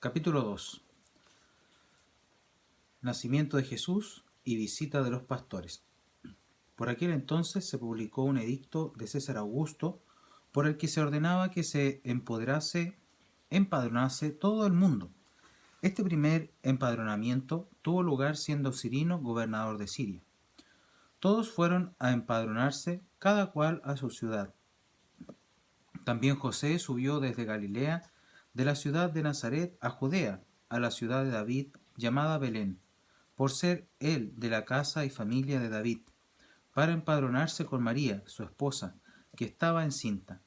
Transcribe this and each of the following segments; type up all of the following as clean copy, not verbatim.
Capítulo 2. Nacimiento de Jesús y visita de los pastores. Por aquel entonces se publicó un edicto de César Augusto por el que se ordenaba que se empadronase todo el mundo. Este primer empadronamiento tuvo lugar siendo Cirino gobernador de Siria. Todos fueron a empadronarse, cada cual a su ciudad. También José subió desde Galilea, de la ciudad de Nazaret a Judea, a la ciudad de David, llamada Belén, por ser él de la casa y familia de David, para empadronarse con María, su esposa, que estaba encinta.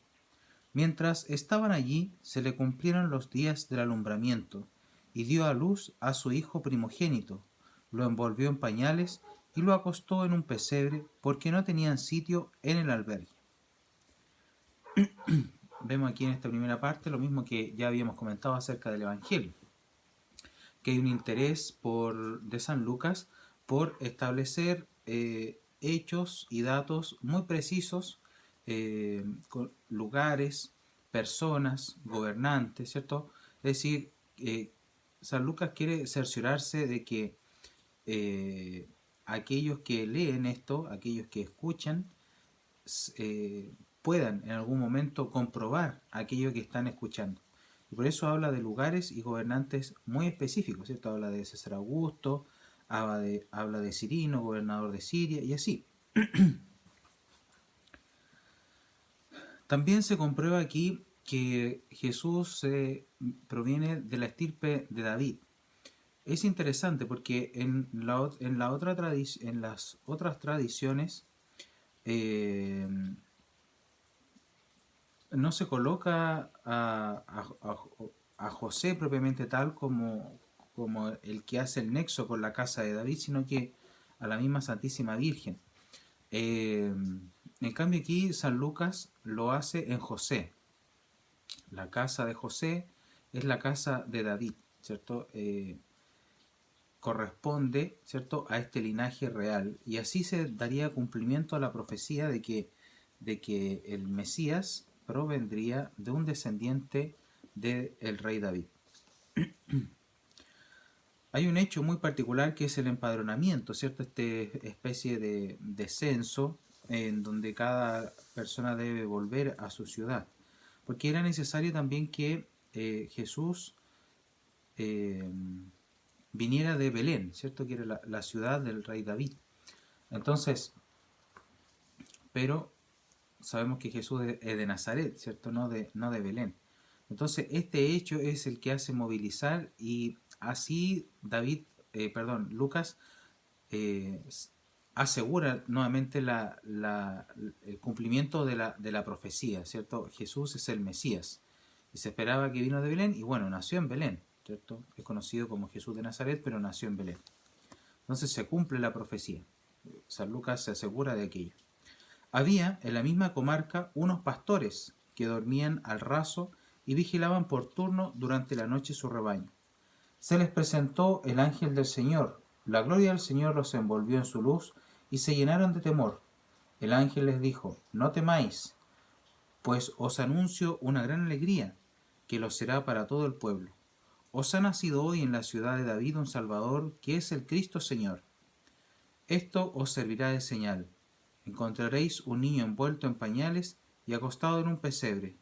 Mientras estaban allí, se le cumplieron los días del alumbramiento, y dio a luz a su hijo primogénito, lo envolvió en pañales y lo acostó en un pesebre, porque no tenían sitio en el albergue. Vemos aquí en esta primera parte lo mismo que ya habíamos comentado acerca del Evangelio, que hay un interés de San Lucas por establecer hechos y datos muy precisos, con lugares, personas, gobernantes, ¿cierto? Es decir, San Lucas quiere cerciorarse de que aquellos que leen esto, aquellos que escuchan, puedan en algún momento comprobar aquello que están escuchando. Y por eso habla de lugares y gobernantes muy específicos, ¿cierto? Habla de César Augusto, habla de Cirino, gobernador de Siria, y así. También se comprueba aquí que Jesús proviene de la estirpe de David. Es interesante porque en las otras tradiciones no se coloca a José propiamente tal como el que hace el nexo con la casa de David, sino que a la misma Santísima Virgen. En cambio aquí San Lucas lo hace en José. La casa de José es la casa de David, ¿cierto? Corresponde, ¿cierto?, a este linaje real, y así se daría cumplimiento a la profecía de que el Mesías provendría de un descendiente del rey David. Hay un hecho muy particular que es el empadronamiento, ¿cierto? Esta especie de censo en donde cada persona debe volver a su ciudad, porque era necesario también que Jesús viniera de Belén, ¿cierto? Que era la ciudad del rey David. Entonces, pero sabemos que Jesús es de Nazaret, ¿cierto? No de Belén. Entonces, este hecho es el que hace movilizar, y así Lucas asegura nuevamente el cumplimiento de la profecía, ¿cierto? Jesús es el Mesías, y se esperaba que vino de Belén, y bueno, nació en Belén, ¿cierto? Es conocido como Jesús de Nazaret, pero nació en Belén. Entonces se cumple la profecía. San Lucas se asegura de aquello. Había en la misma comarca unos pastores que dormían al raso y vigilaban por turno durante la noche su rebaño. Se les presentó el ángel del Señor. La gloria del Señor los envolvió en su luz y se llenaron de temor. El ángel les dijo: no temáis, pues os anuncio una gran alegría, que lo será para todo el pueblo. Os ha nacido hoy en la ciudad de David un Salvador, que es el Cristo Señor. Esto os servirá de señal. Encontraréis un niño envuelto en pañales y acostado en un pesebre.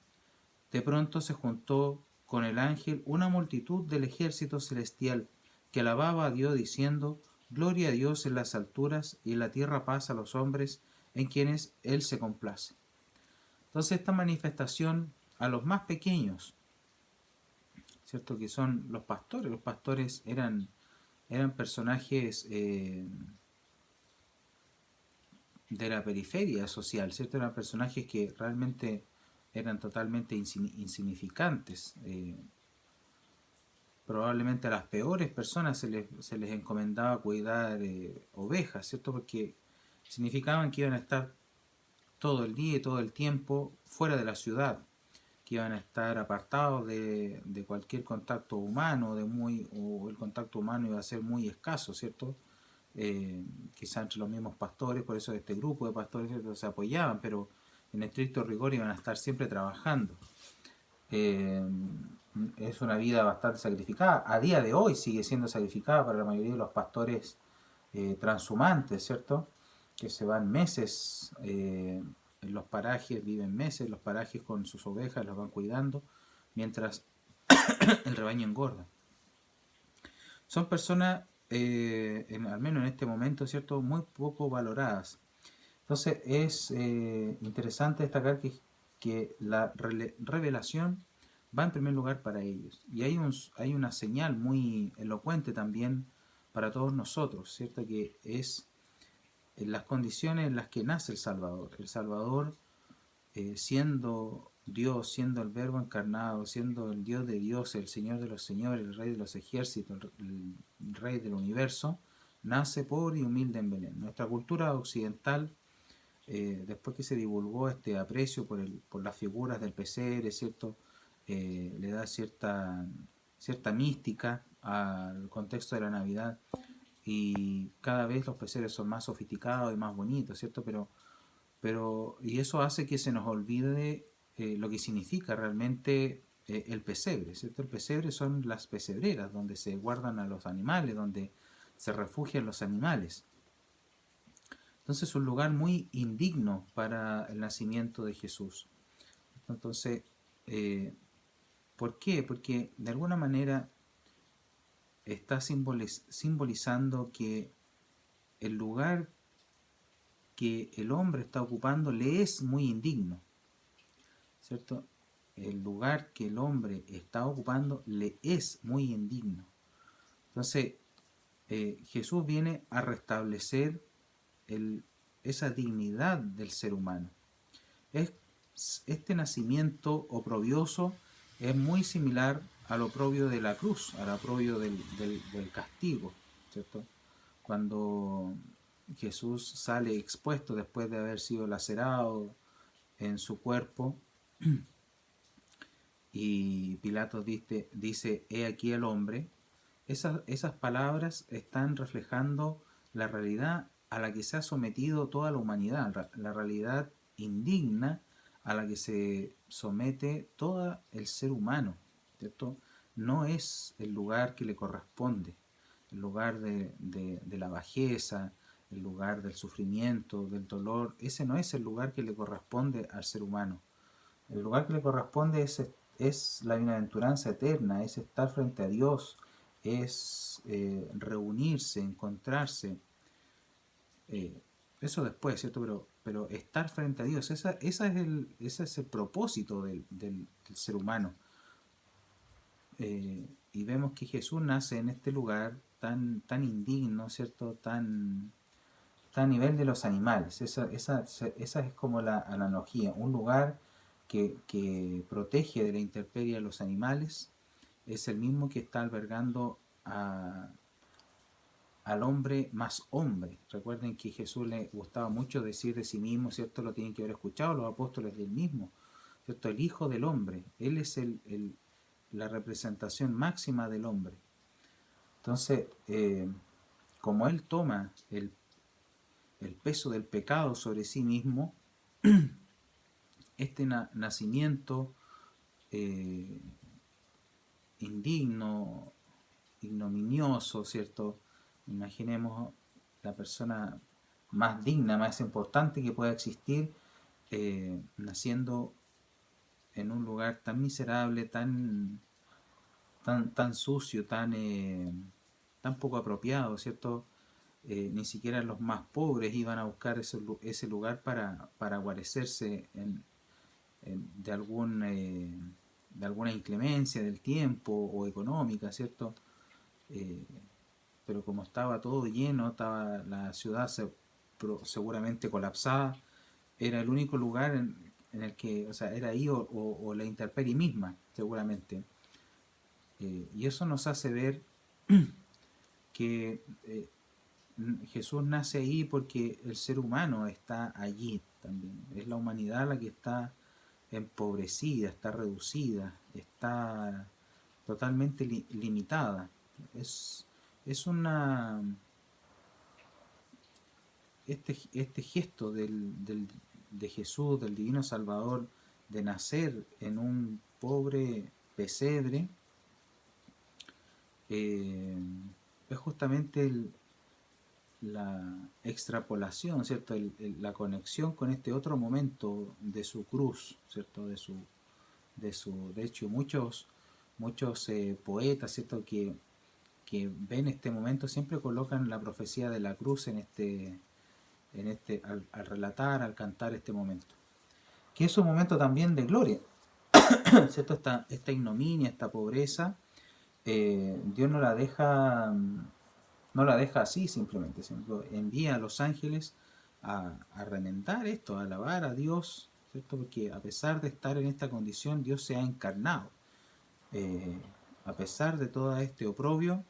De pronto se juntó con el ángel una multitud del ejército celestial, que alababa a Dios diciendo: gloria a Dios en las alturas, y en la tierra paz a los hombres en quienes Él se complace. Entonces esta manifestación a los más pequeños, ¿cierto?, que son los pastores eran personajes de la periferia social, ¿cierto? Eran personajes que realmente eran totalmente insignificantes. Probablemente a las peores personas se les encomendaba cuidar ovejas, ¿cierto? Porque significaban que iban a estar todo el día y todo el tiempo fuera de la ciudad, que iban a estar apartados de cualquier contacto humano, o el contacto humano iba a ser muy escaso, ¿cierto? Quizá entre los mismos pastores, por eso este grupo de pastores, ¿cierto?, se apoyaban, pero en estricto rigor iban a estar siempre trabajando. es una vida bastante sacrificada. A día de hoy sigue siendo sacrificada para la mayoría de los pastores transhumantes, ¿cierto? Que se van meses en los parajes, viven meses en los parajes con sus ovejas, los van cuidando, mientras el rebaño engorda. Son personas, al menos en este momento, ¿cierto?, muy poco valoradas. Entonces es interesante destacar que la revelación va en primer lugar para ellos. Y hay una señal muy elocuente también para todos nosotros, ¿cierto? Que es en las condiciones en las que nace el Salvador. El Salvador, siendo Dios, siendo el Verbo encarnado, siendo el Dios de Dios, el Señor de los señores, el Rey de los ejércitos, el Rey del universo, nace pobre y humilde en Belén. Nuestra cultura occidental, después que se divulgó este aprecio por las figuras del pesebre, ¿cierto? Le da cierta mística al contexto de la Navidad, y cada vez los pesebres son más sofisticados y más bonitos, ¿cierto? Y eso hace que se nos olvide lo que significa realmente el pesebre, ¿cierto? El pesebre son las pesebreras, donde se guardan a los animales, donde se refugian los animales. Entonces es un lugar muy indigno para el nacimiento de Jesús. Entonces, ¿por qué? Porque de alguna manera está simbolizando que el lugar que el hombre está ocupando le es muy indigno, ¿cierto? El lugar que el hombre está ocupando le es muy indigno. Entonces, Jesús viene a restablecer esa dignidad del ser humano. Este nacimiento oprobioso es muy similar al oprobio de la cruz, al oprobio del castigo, ¿cierto? Cuando Jesús sale expuesto después de haber sido lacerado en su cuerpo, y Pilatos dice, he aquí el hombre. Esas palabras están reflejando la realidad a la que se ha sometido toda la humanidad, la realidad indigna a la que se somete todo el ser humano, ¿cierto? No es el lugar que le corresponde, el lugar de la bajeza, el lugar del sufrimiento, del dolor. Ese no es el lugar que le corresponde al ser humano. El lugar que le corresponde es la bienaventuranza eterna, es estar frente a Dios, es reunirse, encontrarse. Eso después, ¿cierto? Pero estar frente a Dios, ese es el propósito del ser humano. Y vemos que Jesús nace en este lugar tan indigno, ¿cierto? Tan a nivel de los animales. Esa es como la analogía. Un lugar que protege de la intemperie a los animales es el mismo que está albergando al hombre más hombre. Recuerden que a Jesús le gustaba mucho decir de sí mismo, ¿cierto? Lo tienen que haber escuchado los apóstoles del mismo, ¿cierto? El Hijo del Hombre. Él es la representación máxima del hombre. Entonces, como Él toma el peso del pecado sobre sí mismo, este nacimiento indigno, ignominioso, ¿cierto? Imaginemos la persona más digna, más importante que pueda existir, naciendo en un lugar tan miserable, tan sucio, tan poco apropiado, ¿cierto? Ni siquiera los más pobres iban a buscar ese lugar para guarecerse de alguna inclemencia del tiempo o económica, ¿cierto? Pero como estaba todo lleno, estaba la ciudad seguramente colapsada, era el único lugar en el que, o sea, era ahí o la intemperie misma, seguramente. Y eso nos hace ver que Jesús nace ahí porque el ser humano está allí también. Es la humanidad la que está empobrecida, está reducida, está totalmente limitada. Es una... Este gesto de Jesús, del Divino Salvador, de nacer en un pobre pesebre, es justamente la extrapolación, ¿cierto? La conexión con este otro momento de su cruz, ¿cierto? De hecho, muchos poetas, ¿cierto? Que ven este momento siempre colocan la profecía de la cruz al relatar, al cantar este momento, que es un momento también de gloria, ¿cierto? Esta ignominia, esta pobreza, Dios no la deja así simplemente, sino envía a los ángeles a remendar esto, a alabar a Dios, ¿cierto? Porque a pesar de estar en esta condición, Dios se ha encarnado. A pesar de todo este oprobio,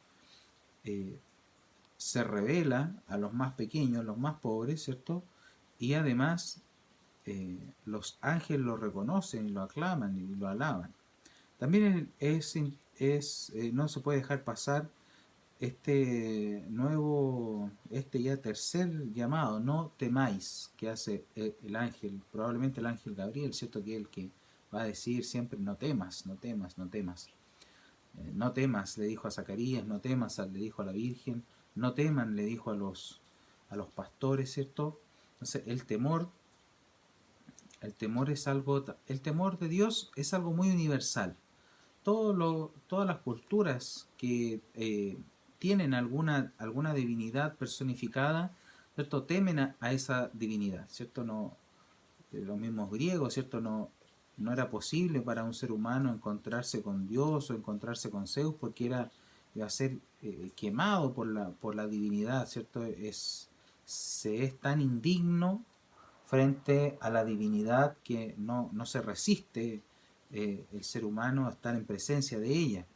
se revela a los más pequeños, los más pobres, ¿cierto? Y además los ángeles lo reconocen y lo aclaman y lo alaban. También no se puede dejar pasar este ya tercer llamado, no temáis, que hace el ángel, probablemente el ángel Gabriel, ¿cierto? Que es el que va a decir siempre, no temas, no temas, no temas. No temas, le dijo a Zacarías, no temas, le dijo a la Virgen, no teman, le dijo a los pastores, ¿cierto? Entonces, el temor el temor de Dios es algo muy universal. Todas las culturas que tienen alguna divinidad personificada, ¿cierto? Temen a esa divinidad, ¿cierto? No, los mismos griegos, ¿cierto? No era posible para un ser humano encontrarse con Dios o encontrarse con Zeus porque iba a ser quemado por la divinidad, ¿cierto? Se es tan indigno frente a la divinidad que no se resiste el ser humano a estar en presencia de ella.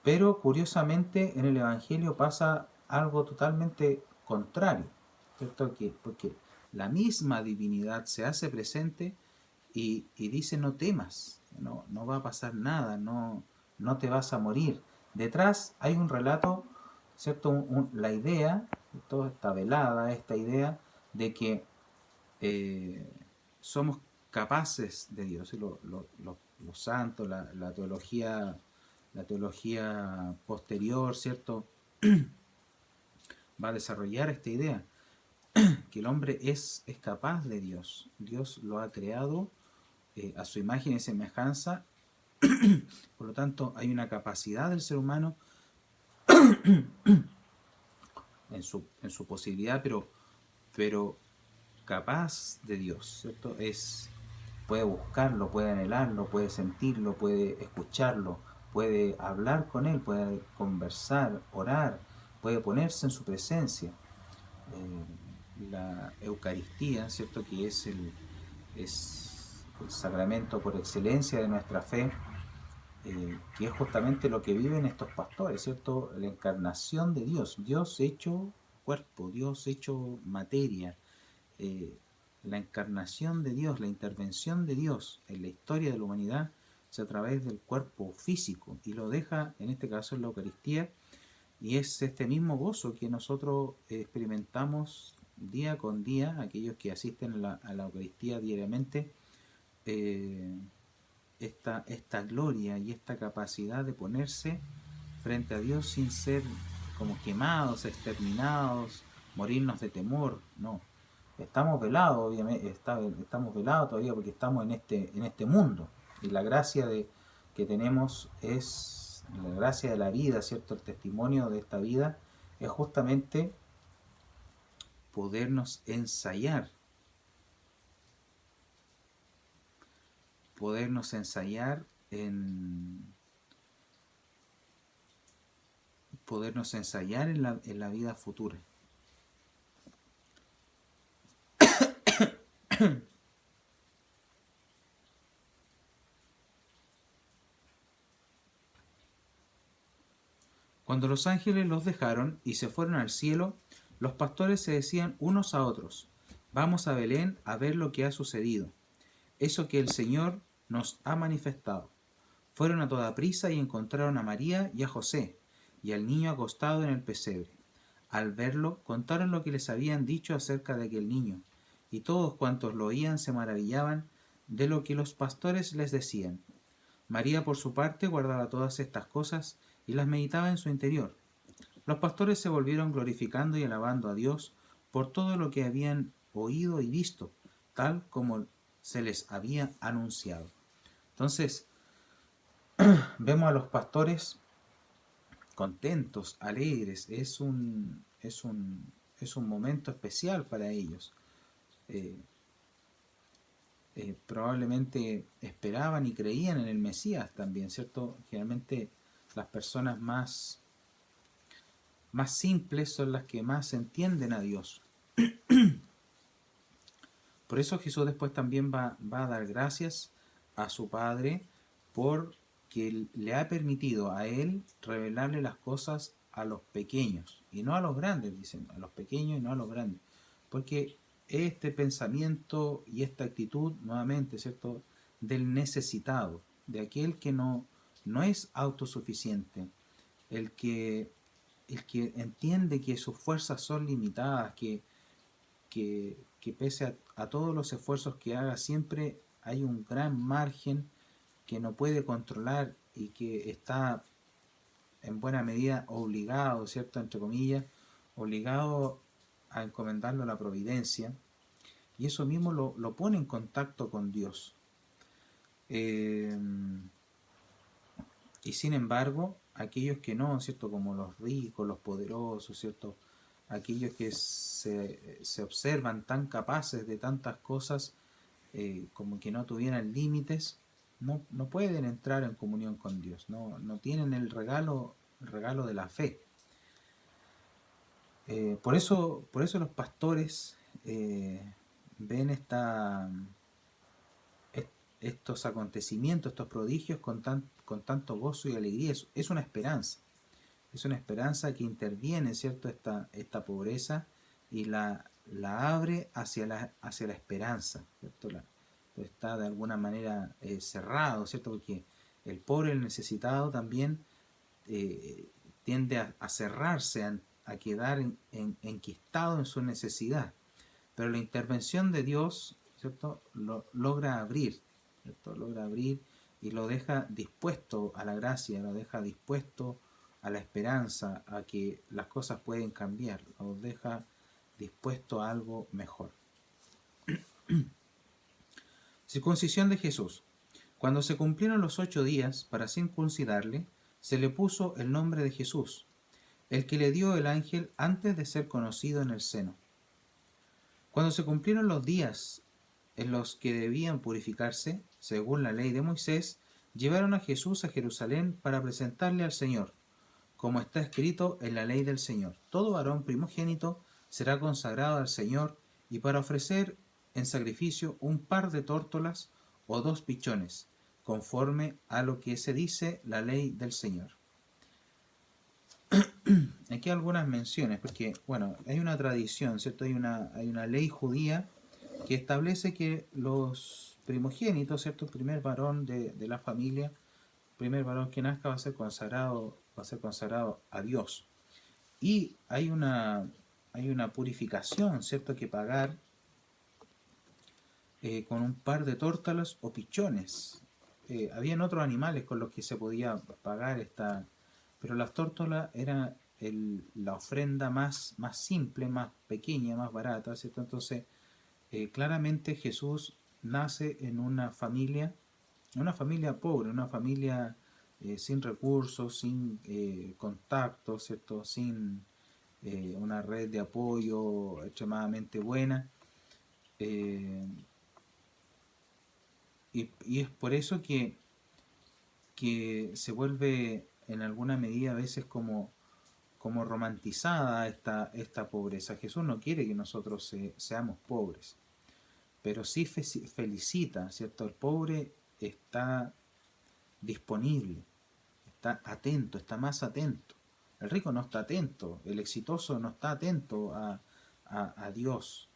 Pero curiosamente en el Evangelio pasa algo totalmente contrario, ¿cierto? Porque la misma divinidad se hace presente y dice no temas, no va a pasar nada, no te vas a morir. Detrás hay un relato, ¿cierto? La idea, toda esta velada, esta idea de que somos capaces de Dios, y los santos, la teología posterior, ¿cierto? Va a desarrollar esta idea, que el hombre es capaz de Dios. Dios lo ha creado a su imagen y semejanza, por lo tanto hay una capacidad del ser humano en su posibilidad, pero capaz de Dios, ¿cierto? Puede buscarlo, puede anhelarlo, puede sentirlo, puede escucharlo, puede hablar con él, puede conversar, orar, puede ponerse en su presencia. La Eucaristía, ¿cierto? Que es el sacramento por excelencia de nuestra fe, que es justamente lo que viven estos pastores, ¿cierto? La encarnación de Dios, Dios hecho cuerpo, Dios hecho materia, la encarnación de Dios, la intervención de Dios en la historia de la humanidad es a través del cuerpo físico y lo deja en este caso en la Eucaristía, y es este mismo gozo que nosotros experimentamos día con día, aquellos que asisten a la Eucaristía diariamente, esta gloria y esta capacidad de ponerse frente a Dios sin ser como quemados, exterminados, morirnos de temor, no. Estamos velados, obviamente, estamos velados todavía porque estamos en este mundo, y la gracia que tenemos es la gracia de la vida, ¿cierto? El testimonio de esta vida es justamente podernos ensayar en la vida futura. Cuando los ángeles los dejaron y se fueron al cielo, los pastores se decían unos a otros: vamos a Belén a ver lo que ha sucedido, eso que el Señor nos ha manifestado. Fueron a toda prisa y encontraron a María y a José, y al niño acostado en el pesebre. Al verlo, contaron lo que les habían dicho acerca de aquel niño, y todos cuantos lo oían se maravillaban de lo que los pastores les decían. María, por su parte, guardaba todas estas cosas y las meditaba en su interior. Los pastores se volvieron glorificando y alabando a Dios por todo lo que habían oído y visto, tal como se les había anunciado. Entonces, vemos a los pastores contentos, alegres. Es un momento especial para ellos. Eh, Probablemente esperaban y creían en el Mesías también, ¿cierto? Generalmente las personas más simples son las que más entienden a Dios. Por eso Jesús después también va a dar gracias a su Padre porque le ha permitido a Él revelarle las cosas a los pequeños y no a los grandes, dicen, a los pequeños y no a los grandes. Porque este pensamiento y esta actitud, nuevamente, ¿cierto?, del necesitado, de aquel que no es autosuficiente, el que, el que entiende que sus fuerzas son limitadas, que pese a todos los esfuerzos que haga, siempre hay un gran margen que no puede controlar y que está en buena medida obligado, ¿cierto?, entre comillas, obligado a encomendarlo a la providencia, y eso mismo lo pone en contacto con Dios. Y sin embargo, aquellos que no, ¿cierto?, como los ricos, los poderosos, ¿cierto?, aquellos que se observan tan capaces de tantas cosas, como que no tuvieran límites, no pueden entrar en comunión con Dios, no tienen el regalo de la fe. Por eso los pastores ven estos acontecimientos, estos prodigios con tanto gozo y alegría. Es una esperanza. Es una esperanza que interviene, ¿cierto?, esta pobreza y la abre hacia la esperanza, ¿cierto? Está de alguna manera cerrado, ¿cierto? Porque el pobre, el necesitado también tiende a cerrarse, a quedar enquistado en su necesidad. Pero la intervención de Dios, ¿cierto?, logra abrir, ¿cierto? Logra abrir y lo deja dispuesto a la gracia, lo deja dispuesto a la esperanza, a que las cosas pueden cambiar, lo deja dispuesto a algo mejor. Circuncisión de Jesús. Cuando se cumplieron los 8 días para circuncidarle, se le puso el nombre de Jesús, el que le dio el ángel antes de ser conocido en el seno. Cuando se cumplieron los días en los que debían purificarse, según la ley de Moisés, llevaron a Jesús a Jerusalén para presentarle al Señor, como está escrito en la ley del Señor. Todo varón primogénito será consagrado al Señor, y para ofrecer en sacrificio un par de tórtolas o 2 pichones, conforme a lo que se dice la ley del Señor. Aquí algunas menciones, porque bueno, hay una tradición, ¿cierto? Hay una ley judía que establece que los primogénitos, ¿cierto?, el primer varón de la familia, primer varón que nazca va a ser consagrado a Dios. Y hay una purificación, ¿cierto?, que pagar con un par de tórtolas o pichones. Habían otros animales con los que se podía pagar pero las tórtolas eran la ofrenda más simple, más pequeña, más barata, ¿cierto? Entonces, claramente Jesús nace en una familia pobre, una familia sin recursos, sin contactos, ¿cierto?, sin una red de apoyo extremadamente buena. Y es por eso que se vuelve en alguna medida a veces como romantizada esta pobreza. Jesús no quiere que nosotros seamos pobres, pero sí felicita, ¿cierto? El pobre está disponible, está atento, está más atento. El rico no está atento, el exitoso no está atento a Dios,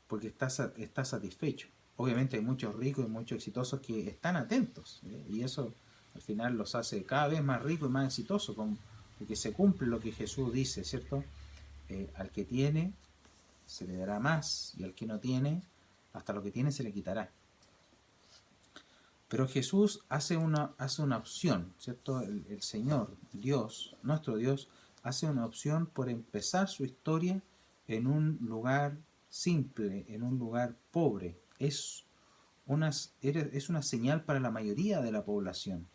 porque está satisfecho. Obviamente hay muchos ricos y muchos exitosos que están atentos, y eso al final los hace cada vez más ricos y más exitosos, porque se cumple lo que Jesús dice, ¿cierto? Al que tiene se le dará más, y al que no tiene hasta lo que tiene se le quitará. Pero Jesús hace una opción, ¿cierto? El Señor, Dios, nuestro Dios, hace una opción por empezar su historia en un lugar simple, en un lugar pobre. Es una señal para la mayoría de la población,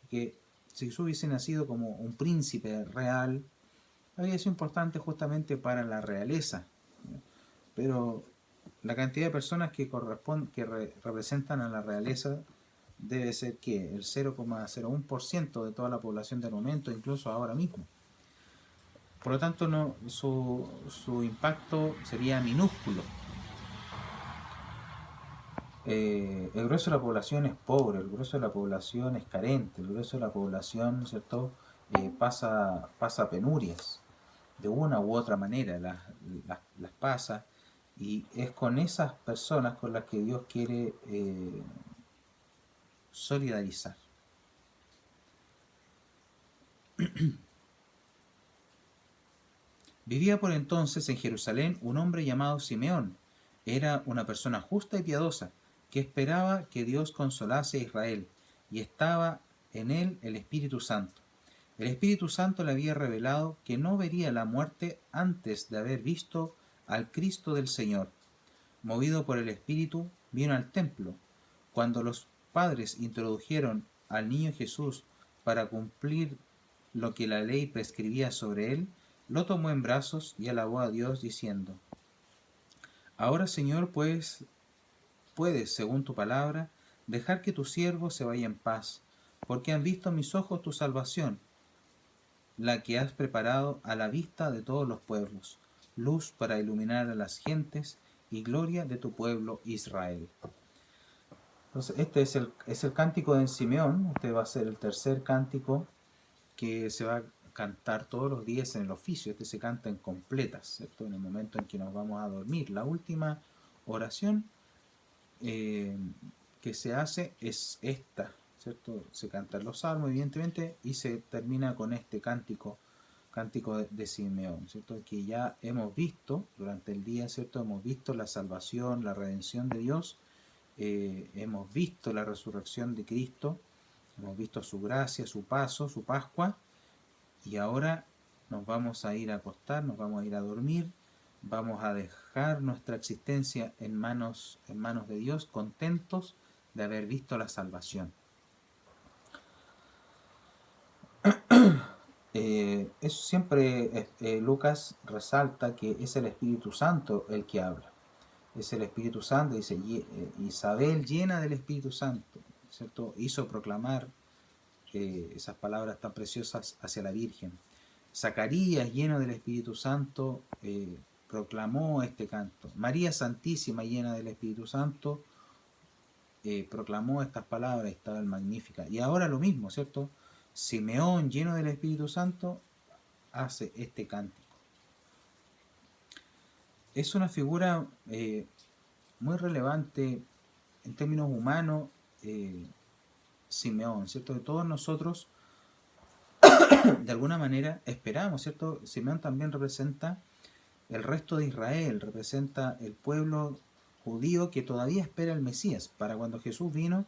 que si Jesús hubiese nacido como un príncipe real, habría sido importante justamente para la realeza. Pero la cantidad de personas que representan a la realeza debe ser que el 0,01% de toda la población del momento, incluso ahora mismo. Por lo tanto, no, su impacto sería minúsculo. El grueso de la población es pobre, el grueso de la población es carente, el grueso de la población, ¿cierto? Pasa penurias, de una u otra manera las pasa, y es con esas personas con las que Dios quiere solidarizar. Vivía por entonces en Jerusalén un hombre llamado Simeón. Era una persona justa y piadosa, que esperaba que Dios consolase a Israel, y estaba en él el Espíritu Santo. El Espíritu Santo le había revelado que no vería la muerte antes de haber visto al Cristo del Señor. Movido por el Espíritu, vino al templo. Cuando los padres introdujeron al niño Jesús para cumplir lo que la ley prescribía sobre él, lo tomó en brazos y alabó a Dios diciendo: Ahora, Señor, pues puedes, según tu palabra, dejar que tu siervo se vaya en paz, porque han visto mis ojos tu salvación, la que has preparado a la vista de todos los pueblos, luz para iluminar a las gentes y gloria de tu pueblo Israel. Entonces, este es el cántico de Simeón. Este va a ser el tercer cántico que se va a cantar todos los días en el oficio. Este se canta en completas, ¿cierto? En el momento en que nos vamos a dormir. La última oración que se hace es esta, ¿cierto? Se cantan los salmos, evidentemente, y se termina con este cántico de Simeón, ¿cierto? Que ya hemos visto durante el día, ¿cierto? Hemos visto la salvación, la redención de Dios, hemos visto la resurrección de Cristo, hemos visto su gracia, su paso, su Pascua, y ahora nos vamos a ir a acostar, nos vamos a ir a dormir, vamos a dejar nuestra existencia en manos de Dios, contentos de haber visto la salvación. Eso siempre Lucas resalta que es el Espíritu Santo el que habla. Es el Espíritu Santo, dice Isabel, llena del Espíritu Santo, ¿cierto? Hizo proclamar esas palabras tan preciosas hacia la Virgen. Zacarías, lleno del Espíritu Santo, proclamó este canto. María Santísima, llena del Espíritu Santo, proclamó estas palabras, estaba el Magnífica. Y ahora lo mismo, ¿cierto? Simeón, lleno del Espíritu Santo, hace este cántico. Es una figura muy relevante en términos humanos, Simeón, ¿cierto? De todos nosotros, de alguna manera, esperamos, ¿cierto? Simeón también representa el resto de Israel, representa el pueblo judío que todavía espera el Mesías. Para cuando Jesús vino,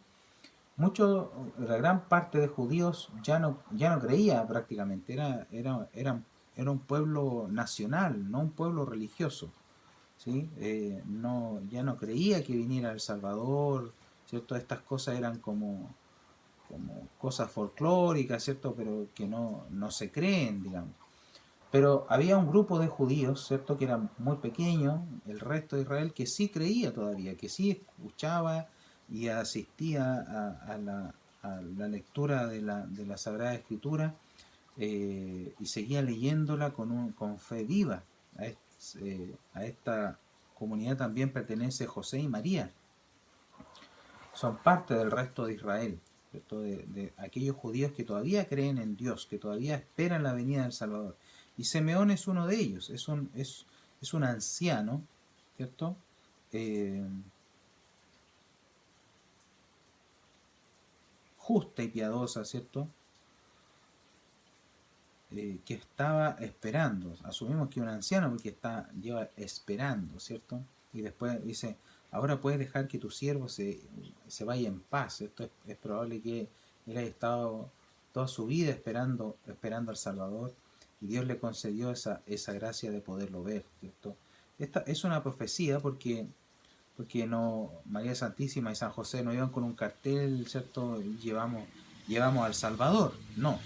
la gran parte de judíos ya no creía prácticamente, era un pueblo nacional, no un pueblo religioso, ¿sí? Ya no creía que viniera el Salvador, ¿cierto? Estas cosas eran como cosas folclóricas, ¿cierto? Pero que no se creen, digamos. Pero había un grupo de judíos, ¿cierto? Que era muy pequeño, el resto de Israel, que sí creía todavía, que sí escuchaba y asistía a la lectura de la Sagrada Escritura, y seguía leyéndola con fe viva. A esta comunidad también pertenece José y María. Son parte del resto de Israel, ¿cierto? De aquellos judíos que todavía creen en Dios, que todavía esperan la venida del Salvador. Y Simeón es uno de ellos, es un anciano, ¿cierto? Justa y piadosa, ¿cierto? Que estaba esperando. Asumimos que un anciano porque lleva esperando, ¿cierto? Y después dice, ahora puedes dejar que tu siervo se vaya en paz. Esto es probable que él haya estado toda su vida esperando al Salvador, y Dios le concedió esa gracia de poderlo ver, ¿cierto? Esta es una profecía porque no, María Santísima y San José no iban con un cartel, ¿cierto? Llevamos al Salvador. No,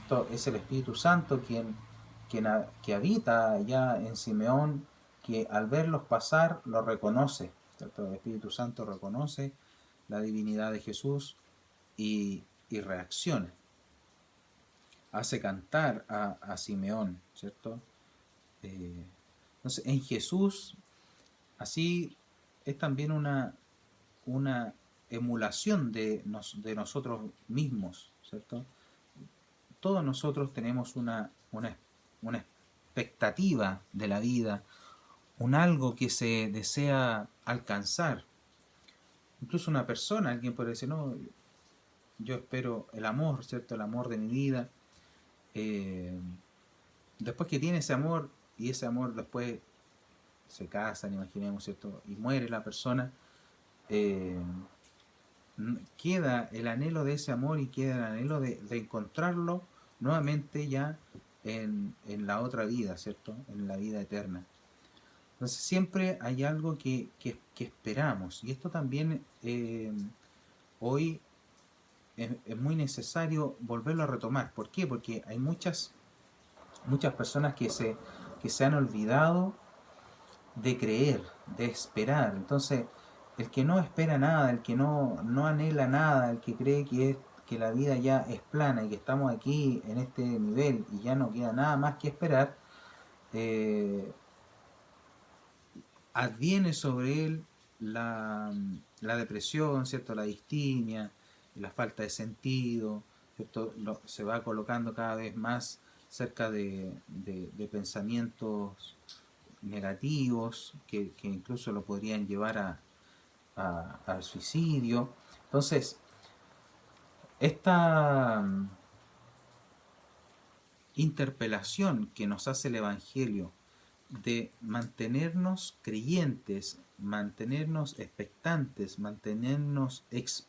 esto es el Espíritu Santo que habita ya en Simeón, que al verlos pasar lo reconoce, ¿cierto? El Espíritu Santo reconoce la divinidad de Jesús y reacciona, hace cantar a Simeón, ¿cierto? Entonces, en Jesús, así es también una emulación de nosotros mismos, ¿cierto? Todos nosotros tenemos una expectativa de la vida, un algo que se desea alcanzar. Incluso una persona, alguien puede decir, no, yo espero el amor, ¿cierto? El amor de mi vida. Después que tiene ese amor, y ese amor después se casan, imaginemos, ¿cierto? Y muere la persona, eh, queda el anhelo de ese amor y queda el anhelo de encontrarlo nuevamente ya en la otra vida, ¿cierto? En la vida eterna. Entonces siempre hay algo que esperamos, y esto también hoy es muy necesario volverlo a retomar. ¿Por qué? Porque hay muchas personas que se han olvidado de creer, de esperar. Entonces, el que no espera nada, el que no anhela nada, el que cree que la vida ya es plana y que estamos aquí en este nivel y ya no queda nada más que esperar, eh, adviene sobre él la depresión, ¿cierto? La distimia, la falta de sentido, ¿cierto? Se va colocando cada vez más cerca de pensamientos negativos que incluso lo podrían llevar al suicidio. Entonces, esta interpelación que nos hace el Evangelio de mantenernos creyentes, mantenernos expectantes, mantenernos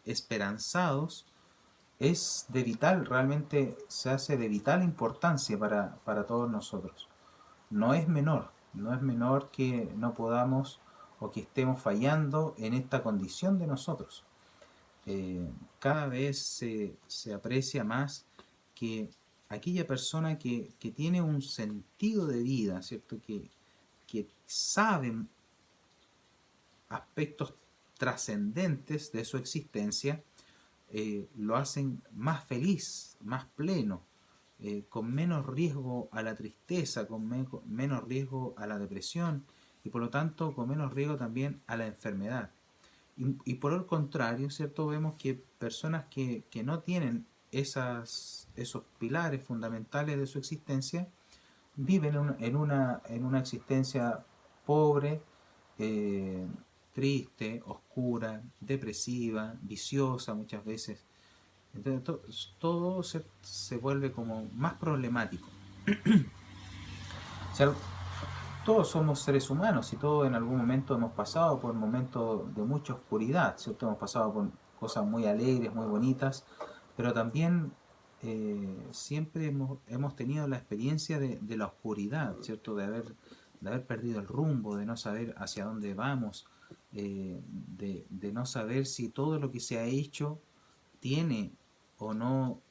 esperanzados, es de vital, realmente se hace de vital importancia para todos nosotros. No es menor, no es menor que no podamos o que estemos fallando en esta condición de nosotros. Cada vez se aprecia más que aquella persona que tiene un sentido de vida, ¿cierto? Que sabe aspectos trascendentes de su existencia, lo hacen más feliz, más pleno, con menos riesgo a la tristeza, con menos riesgo a la depresión, y por lo tanto con menos riesgo también a la enfermedad. Y por el contrario, ¿cierto? Vemos que personas que no tienen esos pilares fundamentales de su existencia viven en una existencia pobre, eh, triste, oscura, depresiva, viciosa muchas veces. Entonces todo se vuelve como más problemático. O sea, todos somos seres humanos y todos en algún momento hemos pasado por momentos de mucha oscuridad, ¿cierto? Hemos pasado por cosas muy alegres, muy bonitas, pero también siempre hemos tenido la experiencia de la oscuridad, ¿cierto? De haber perdido el rumbo, de no saber hacia dónde vamos, de no saber si todo lo que se ha hecho tiene o no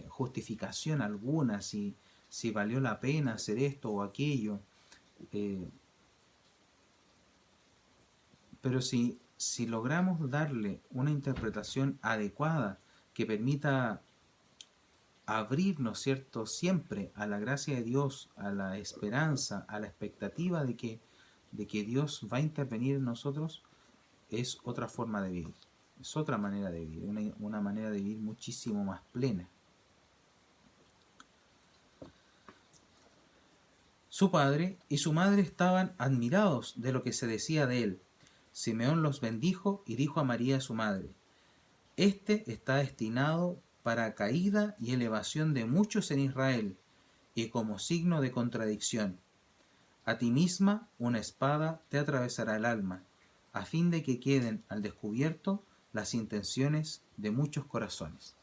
justificación alguna, si valió la pena hacer esto o aquello. Eh, pero si logramos darle una interpretación adecuada que permita abrirnos, ¿cierto?, siempre a la gracia de Dios, a la esperanza, a la expectativa de que Dios va a intervenir en nosotros, es otra forma de vivir, es otra manera de vivir, una manera de vivir muchísimo más plena. Su padre y su madre estaban admirados de lo que se decía de él. Simeón los bendijo y dijo a María su madre: Este está destinado para caída y elevación de muchos en Israel, y como signo de contradicción. A ti misma una espada te atravesará el alma, a fin de que queden al descubierto las intenciones de muchos corazones.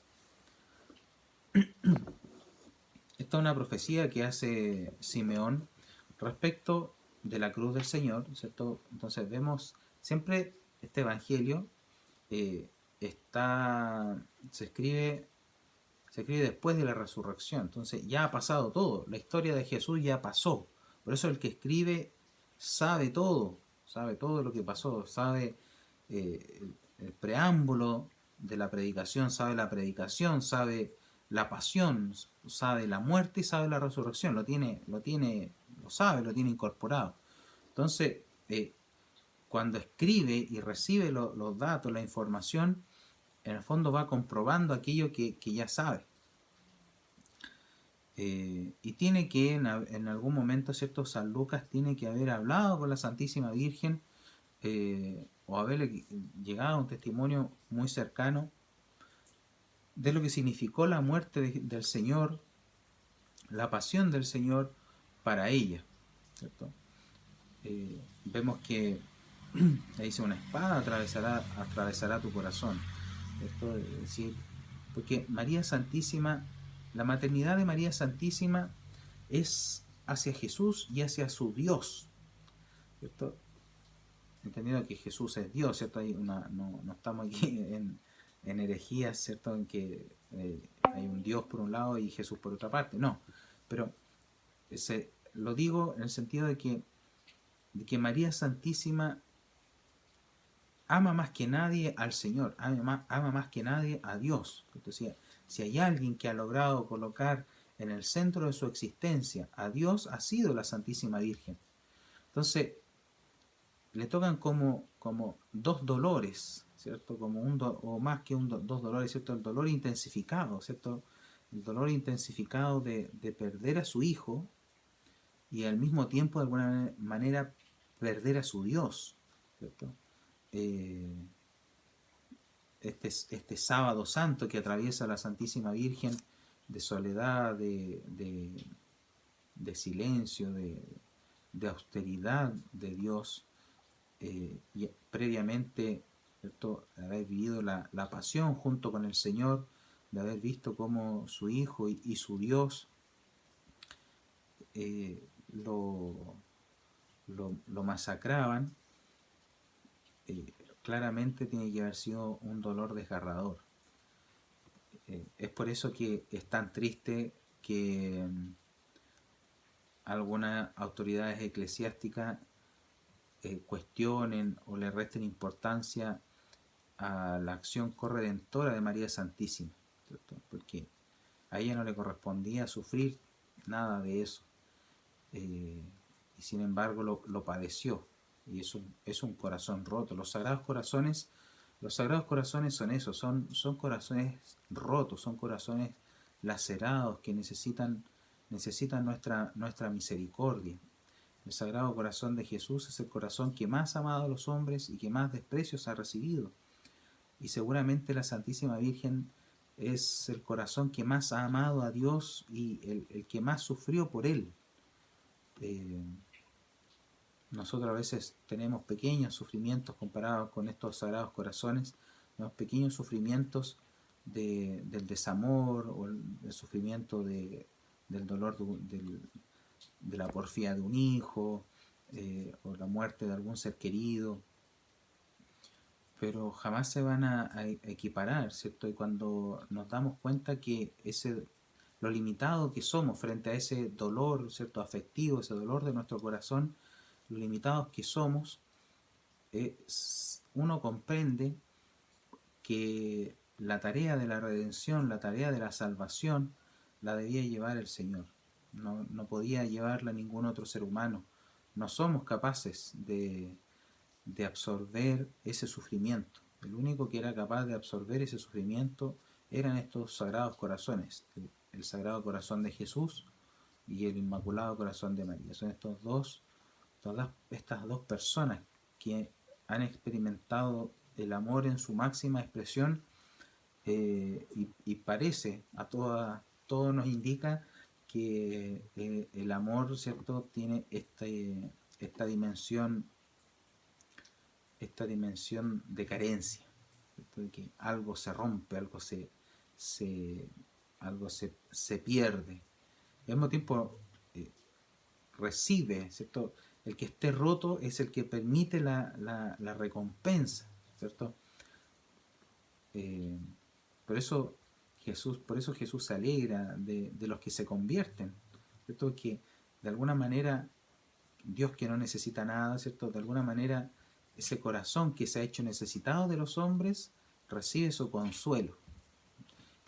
Esta es una profecía que hace Simeón respecto de la cruz del Señor, ¿cierto? Entonces vemos siempre este evangelio se escribe después de la resurrección. Entonces ya ha pasado todo, la historia de Jesús ya pasó. Por eso el que escribe sabe todo lo que pasó, sabe el preámbulo de la predicación, sabe la predicación, sabe la pasión, sabe la muerte y sabe la resurrección, lo sabe, lo tiene incorporado. Entonces, cuando escribe y recibe los datos, la información, en el fondo va comprobando aquello que ya sabe. Y tiene que en algún momento, ¿cierto? San Lucas tiene que haber hablado con la Santísima Virgen o haberle llegado a un testimonio muy cercano de lo que significó la muerte del Señor, la pasión del Señor para ella, ¿cierto? Vemos que le dice: una espada atravesará tu corazón, ¿cierto? Es decir, porque María Santísima, la maternidad de María Santísima es hacia Jesús y hacia su Dios, ¿cierto? Entendiendo que Jesús es Dios, ¿cierto? No estamos aquí en herejías, ¿cierto? En que hay un Dios por un lado y Jesús por otra parte, no. Pero lo digo en el sentido de que María Santísima ama más que nadie al Señor, ama más que nadie a Dios. Entonces, si hay alguien que ha logrado colocar en el centro de su existencia a Dios, ha sido la Santísima Virgen. Entonces, le tocan como dos dolores, ¿cierto? Como o más que dos dolores, ¿cierto? El dolor intensificado, ¿cierto? El dolor intensificado de perder a su hijo y al mismo tiempo, de alguna manera, perder a su Dios, ¿cierto? Este sábado santo que atraviesa la Santísima Virgen, de soledad, de silencio, de austeridad de Dios, y previamente, ¿cierto?, de haber vivido la pasión junto con el Señor, de haber visto cómo su Hijo y su Dios lo masacraban. Claramente tiene que haber sido un dolor desgarrador. Es por eso que es tan triste que algunas autoridades eclesiásticas cuestionen o le resten importancia a la acción corredentora de María Santísima, ¿cierto? Porque a ella no le correspondía sufrir nada de eso, y sin embargo lo padeció, y es un corazón roto. Los sagrados corazones son eso, son corazones rotos, son corazones lacerados que necesitan nuestra misericordia. El Sagrado Corazón de Jesús es el corazón que más ha amado a los hombres y que más desprecios ha recibido. Y seguramente la Santísima Virgen es el corazón que más ha amado a Dios y el que más sufrió por Él. Nosotros a veces tenemos pequeños sufrimientos comparados con estos sagrados corazones, tenemos pequeños sufrimientos del desamor o el sufrimiento del dolor de la porfía de un hijo, o la muerte de algún ser querido, pero jamás se van a equiparar, ¿cierto? Y cuando nos damos cuenta que lo limitado que somos frente a ese dolor, ¿cierto?, afectivo, ese dolor de nuestro corazón, lo limitados que somos, uno comprende que la tarea de la redención, la tarea de la salvación, la debía llevar el Señor. No podía llevarla ningún otro ser humano. No somos capaces de absorber ese sufrimiento. El único que era capaz de absorber ese sufrimiento eran estos sagrados corazones, el Sagrado Corazón de Jesús y el Inmaculado Corazón de María. Son estas dos personas que han experimentado el amor en su máxima expresión, y parece, todo nos indica que el amor, ¿cierto?, tiene esta dimensión esta dimensión de carencia, ¿cierto? De que algo se rompe, se, se pierde. Y al mismo tiempo recibe, ¿cierto? El que esté roto es el que permite la recompensa, ¿cierto? Por eso Jesús se alegra de los que se convierten, ¿cierto? Que de alguna manera Dios, que no necesita nada, ¿cierto? De alguna manera ese corazón que se ha hecho necesitado de los hombres recibe su consuelo.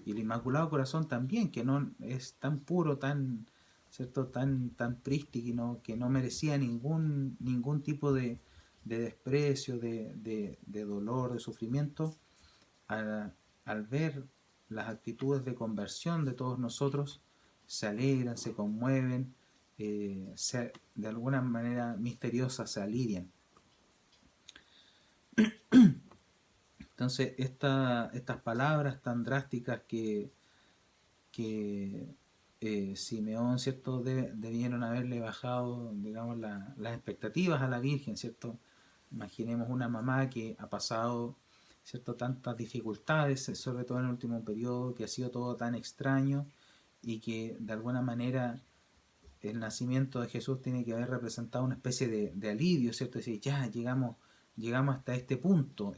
Y el Inmaculado Corazón también, que no es tan puro, tan, ¿cierto? Tan prístino, que no merecía ningún tipo de desprecio, de dolor, de sufrimiento, al ver las actitudes de conversión de todos nosotros, se alegran, se conmueven, de alguna manera misteriosa se alivian. Entonces, estas palabras tan drásticas que Simeón, ¿cierto?, debieron haberle bajado, digamos, las expectativas a la Virgen, ¿cierto? Imaginemos una mamá que ha pasado, ¿cierto?, tantas dificultades, sobre todo en el último periodo, que ha sido todo tan extraño y que de alguna manera el nacimiento de Jesús tiene que haber representado una especie de alivio, ¿cierto? Es decir, ya llegamos hasta este punto,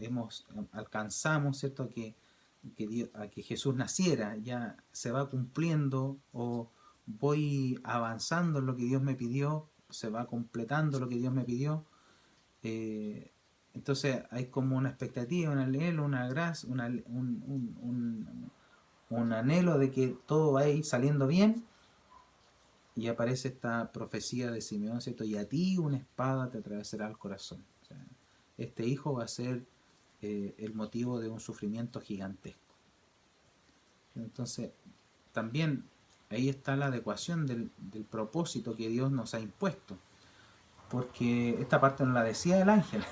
alcanzamos, ¿cierto?, a que Jesús naciera, ya se va cumpliendo, o voy avanzando en lo que Dios me pidió, se va completando lo que Dios me pidió. Entonces hay como una expectativa, un anhelo, una gracia, un anhelo de que todo va a ir saliendo bien, y aparece esta profecía de Simeón, ¿cierto? Y a ti una espada te atravesará el corazón. O sea, este hijo va a ser el motivo de un sufrimiento gigantesco. Entonces, también ahí está la adecuación del propósito que Dios nos ha impuesto. Porque esta parte no la decía el ángel,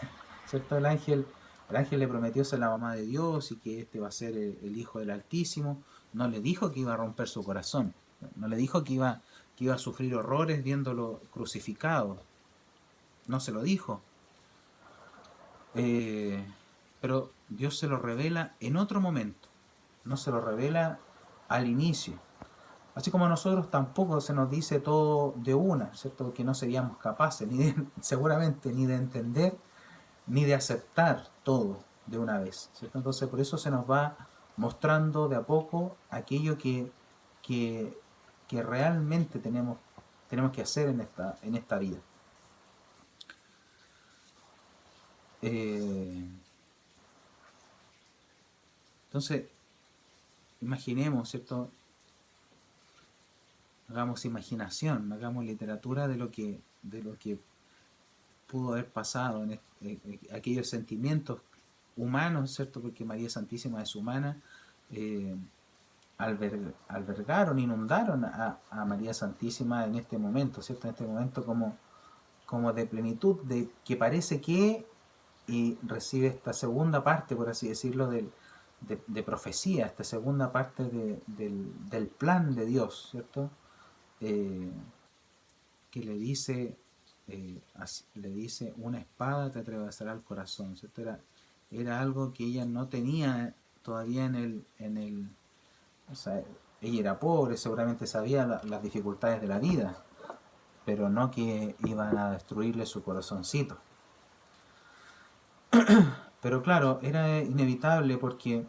¿cierto? El ángel le prometió ser la mamá de Dios y que este va a ser el hijo del Altísimo. No le dijo que iba a romper su corazón. No le dijo que iba a sufrir horrores viéndolo crucificado. No se lo dijo. Pero Dios se lo revela en otro momento. No se lo revela al inicio. Así como a nosotros tampoco se nos dice todo de una, ¿cierto? Que no seríamos capaces, seguramente, ni de entender, ni de aceptar todo de una vez, ¿cierto? Entonces, por eso se nos va mostrando de a poco aquello que realmente tenemos que hacer en esta vida. Entonces, imaginemos, ¿cierto? Hagamos imaginación, hagamos literatura de lo que pudo haber pasado en aquellos sentimientos humanos, ¿cierto? Porque María Santísima es humana. Albergaron, inundaron a María Santísima en este momento, ¿cierto? En este momento como de plenitud, de que parece que recibe esta segunda parte, por así decirlo, de profecía, esta segunda parte del plan de Dios, ¿cierto? Que le dice, una espada te atravesará el corazón, ¿cierto? Era algo que ella no tenía todavía en el o sea, ella era pobre, seguramente sabía las dificultades de la vida, pero no que iban a destruirle su corazoncito. Pero claro, era inevitable porque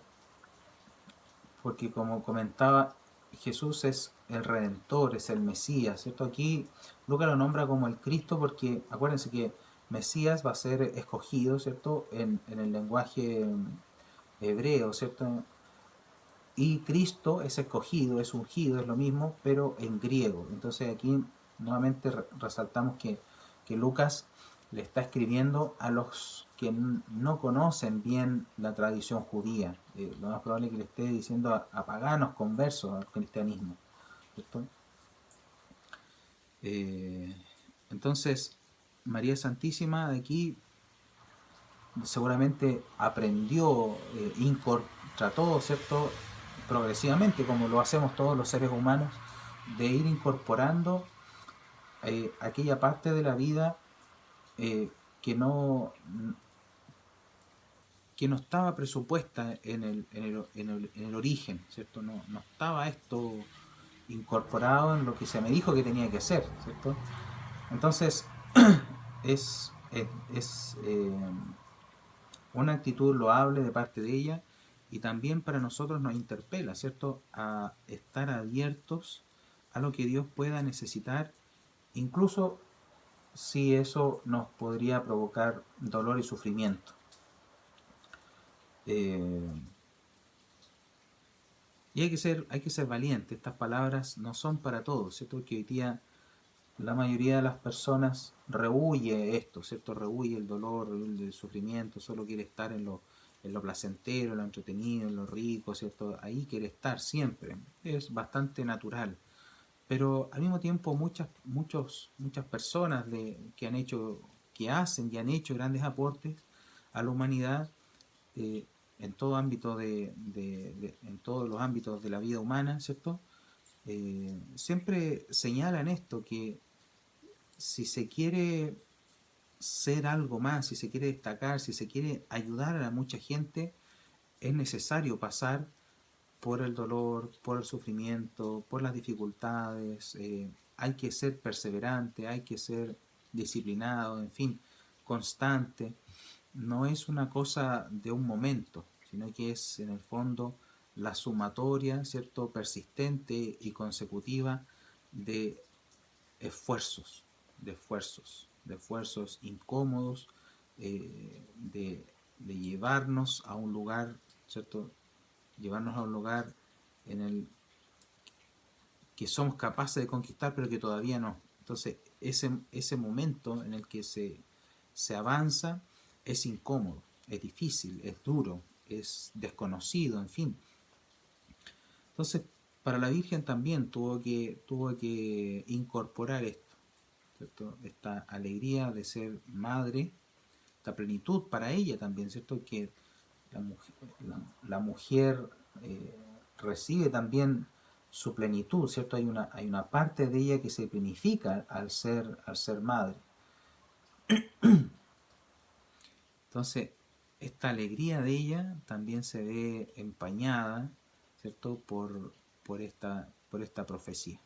como comentaba, Jesús es el Redentor, es el Mesías, ¿cierto? Aquí Lucas lo nombra como el Cristo porque acuérdense que Mesías va a ser escogido, ¿cierto? En el lenguaje hebreo, ¿cierto? Y Cristo es escogido, es ungido, es lo mismo, pero en griego. Entonces aquí nuevamente resaltamos que Lucas le está escribiendo a los que no conocen bien la tradición judía. Lo más probable es que le esté diciendo a paganos conversos al cristianismo, ¿cierto? Entonces, María Santísima de aquí seguramente aprendió, trató, ¿cierto?, progresivamente, como lo hacemos todos los seres humanos, de ir incorporando aquella parte de la vida que no que no estaba presupuesta en el origen, ¿cierto? No estaba esto incorporado en lo que se me dijo que tenía que hacer, ¿cierto? Entonces, es una actitud loable de parte de ella, y también para nosotros nos interpela, ¿cierto?, a estar abiertos a lo que Dios pueda necesitar, incluso si eso nos podría provocar dolor y sufrimiento. Eh, y hay que ser valiente. Estas palabras no son para todos, ¿cierto? Que hoy día la mayoría de las personas rehúye esto, ¿cierto? Rehúye el dolor, el sufrimiento, solo quiere estar en lo placentero, en lo entretenido, en lo rico, ¿cierto? Ahí quiere estar siempre. Es bastante natural. Pero al mismo tiempo muchas personas que hacen y han hecho grandes aportes a la humanidad, eh, en todo ámbito en todos los ámbitos de la vida humana, ¿cierto? Siempre señalan esto, que si se quiere ser algo más, si se quiere destacar, si se quiere ayudar a mucha gente, es necesario pasar por el dolor, por el sufrimiento, por las dificultades. Hay que ser perseverante, hay que ser disciplinado, en fin, constante. No es una cosa de un momento, sino que es en el fondo la sumatoria, ¿cierto?, persistente y consecutiva de esfuerzos, de esfuerzos incómodos, de llevarnos a un lugar, ¿cierto? Llevarnos a un lugar en el que somos capaces de conquistar, pero que todavía no. Entonces, ese momento en el que se avanza es incómodo, es difícil, es duro, es desconocido, en fin. Entonces, para la Virgen también tuvo que incorporar esto, ¿cierto? Esta alegría de ser madre, esta plenitud para ella también, ¿cierto? Que la mujer recibe también su plenitud, ¿cierto? Hay una parte de ella que se plenifica al ser madre. Entonces, esta alegría de ella también se ve empañada, ¿cierto?, por esta profecía.